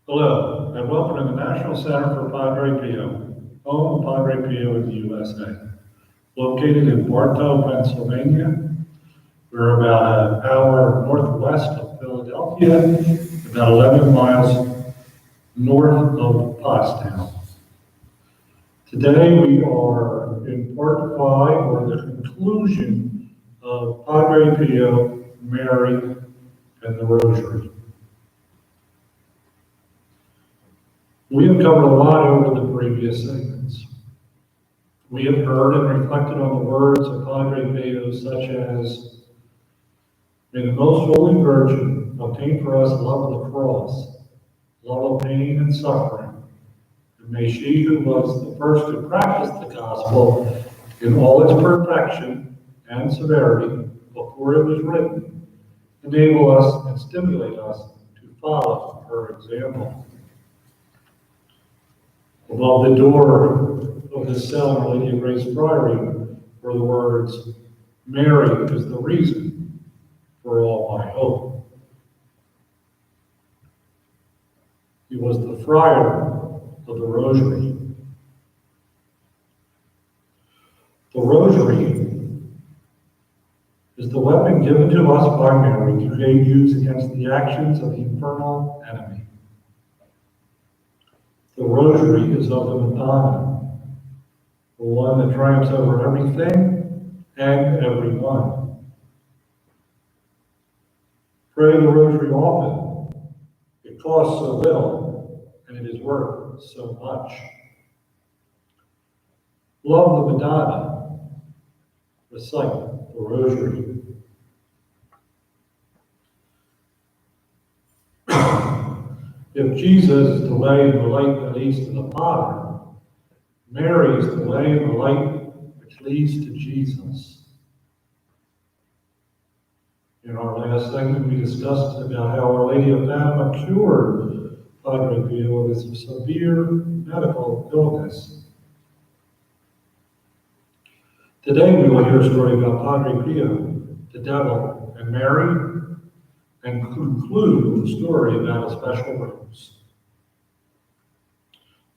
Hello, and welcome to the National Center for Padre Pio, home of Padre Pio in the USA. Located in Bartow, Pennsylvania, we're about an hour northwest of Philadelphia, about 11 miles north of Pottstown. Today we are in part 5, or the conclusion of Padre Pio, Mary, and the Rosary. We have covered a lot over the previous segments. We have heard and reflected on the words of Padre Pio, such as, "May the Most Holy Virgin obtain for us love of the cross, love of pain and suffering, and may she who was the first to practice the gospel in all its perfection and severity before it was written, enable us and stimulate us to follow her example." Above the door of the cell in Our Lady of Grace Friary were the words, "Mary is the reason for all my hope." He was the friar of the Rosary. The Rosary is the weapon given to us by Mary to use against the actions of the infernal enemy. The Rosary is of the Madonna, the one that triumphs over everything and everyone. Pray the Rosary often. It costs so little, and it is worth so much. Love the Madonna. Recite the Rosary. If Jesus is the way and the light that leads to the Father, Mary is the way and the light which leads to Jesus. In our last segment, we discussed about how Our Lady of Fatima cured Padre Pio of his severe medical illness. Today, we will hear a story about Padre Pio, the devil, and Mary, and conclude with a story about a special rose.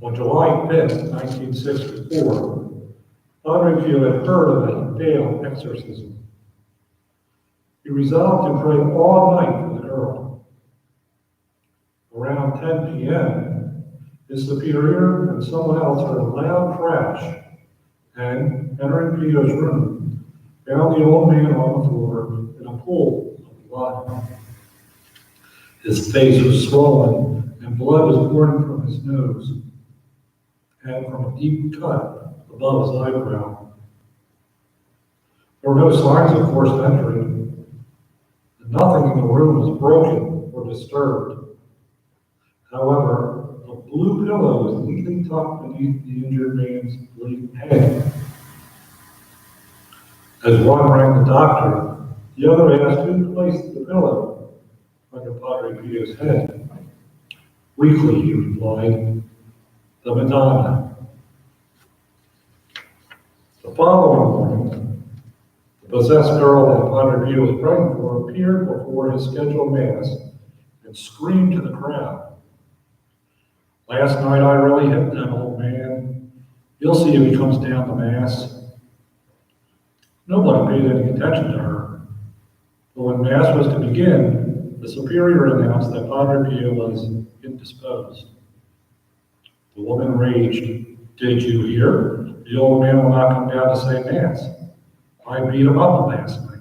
On July 5th, 1964, Padre Pio had heard of a failed exorcism. He resolved to pray all night for the girl. Around 10 p.m., his superior and someone else heard a loud crash, and, entering Pio's room, found the old man on the floor in a pool of blood. His face was swollen, and blood was pouring from his nose and from a deep cut above his eyebrow. There were no signs of forced entry, and nothing in the room was broken or disturbed. However, a blue pillow was neatly tucked beneath the injured man's bleeding head. As one rang the doctor, the other asked who placed the pillow under Padre Pio's head. Weakly, he replied, "The Madonna." The following morning, the possessed girl that Padre Pio was praying for appeared before his scheduled mass and screamed to the crowd, "Last night I really hit that old man. You'll see if he comes down to mass." Nobody paid any attention to her, but when mass was to begin, the superior announced that Padre Pio was indisposed. The woman raged, "Did you hear? The old man will not come down to say mass. I beat him up last night."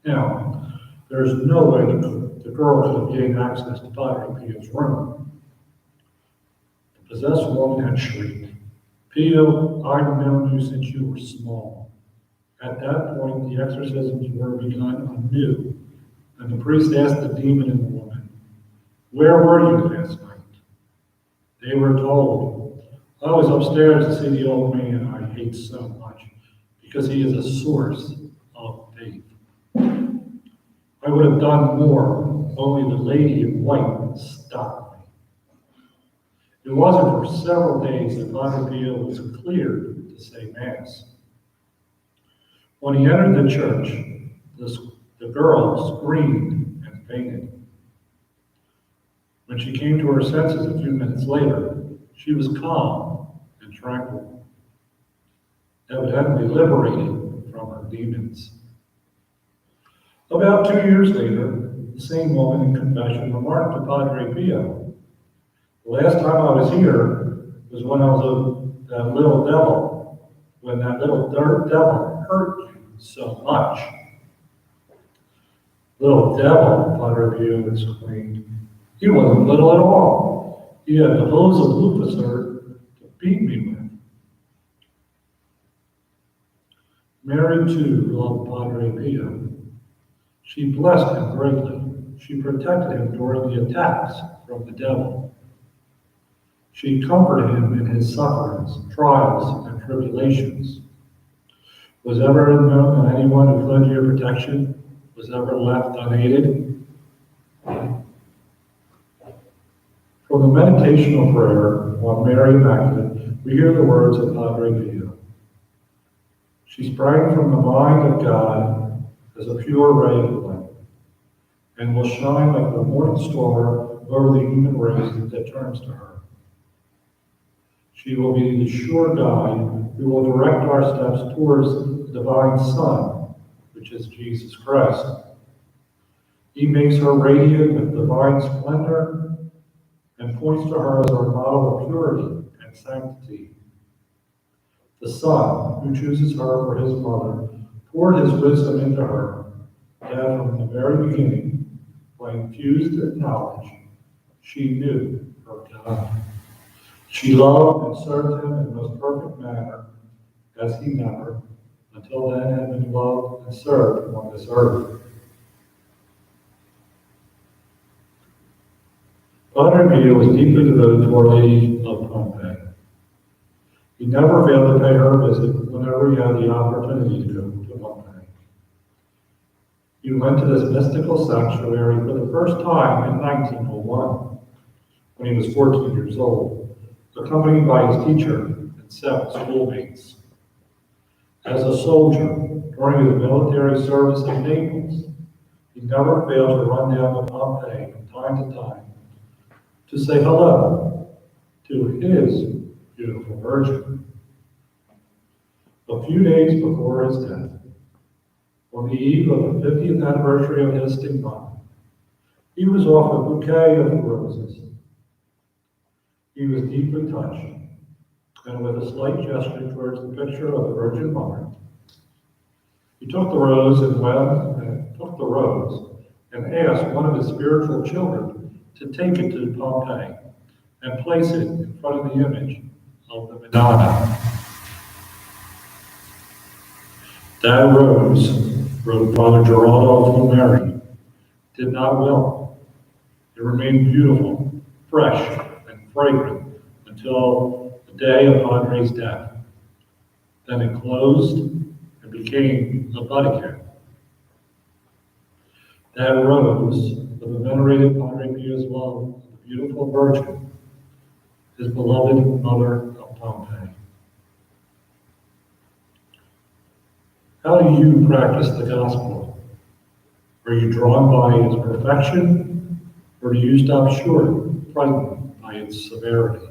Now, there's no way the girl could have gained access to Padre Pio's room. The possessed woman had shrieked, "Pio, I've known you since you were small." At that point, the exorcisms were begun anew, and the priest asked the demon in the woman, "Where were you last night?" They were told, "I was upstairs to see the old man I hate so much, because he is a source of faith. I would have done more, only the lady in white stopped me." It wasn't for several days that Padre Pio was cleared to say Mass. When he entered the church, the girl screamed and fainted. When she came to her senses a few minutes later, she was calm and tranquil, evidently liberated from her demons. About 2 years later, the same woman in confession remarked to Padre Pio, "The last time I was here was when I was that little devil, when that little devil hurt you so much." "Little devil," Padre Pio exclaimed. "He wasn't little at all. He had the hose of Lucifer to beat me with." Mary, too, loved Padre Pio. She blessed him greatly. She protected him during the attacks from the devil. She comforted him in his sufferings, trials, and tribulations. Was ever known that anyone who fled to your protection was ever left unaided? From the meditational prayer on Mary Immaculate, we hear the words of Padre Pio. She sprang from the mind of God as a pure ray of light, and will shine like the morning star over the human race that turns to her. She will be the sure guide who will direct our steps towards the divine Son, which is Jesus Christ. He makes her radiant with divine splendor and points to her as our model of purity and sanctity. The Son, who chooses her for his mother, poured his wisdom into her, that from the very beginning, by infused knowledge, she knew her God. She loved and served him in the most perfect manner, as he never, until then, had been loved and served on this earth. Padre Pio was deeply devoted to Our Lady of Pompeii. He never failed to pay her a visit whenever he had the opportunity to go to Pompeii. He went to this mystical sanctuary for the first time in 1901, when he was 14 years old, accompanied by his teacher and 7 schoolmates. As a soldier, during his military service in Naples, he never failed to run down to Pompeii from time to time to say hello to his beautiful Virgin. A few days before his death, on the eve of the 50th anniversary of his stigmata, he was offered a bouquet of roses. He was deeply touched, and with a slight gesture towards the picture of the Virgin Mother, he took the rose and asked one of his spiritual children to take it to Pompeii and place it in front of the image of the Madonna. That rose, wrote Father Geraldo Fulmeri, did not wilt. It remained beautiful, fresh, and fragrant until the day of Padre's death. Then it closed and became a bud again. That rose, with the venerated Padre Pio's love of the beautiful Virgin, his beloved Mother of Pompeii. How do you practice the gospel? Are you drawn by its perfection, or do you stop short, frightened by its severity?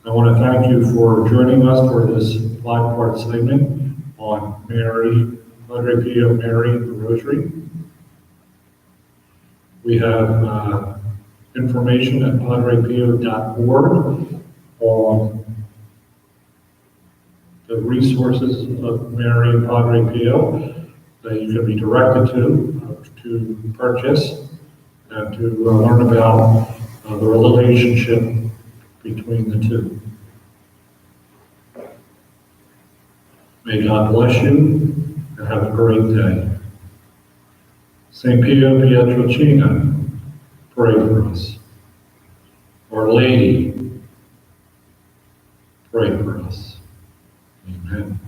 I want to thank you for joining us for this 5-part segment on Mary, Padre Pio, Mary, and the Rosary. We have information at padrepio.org on the resources of Mary and Padre Pio that you can be directed to purchase and to learn about the relationship between the two. May God bless you and have a great day. St. Pio Pietrelcina, pray for us. Our Lady, pray for us. Amen.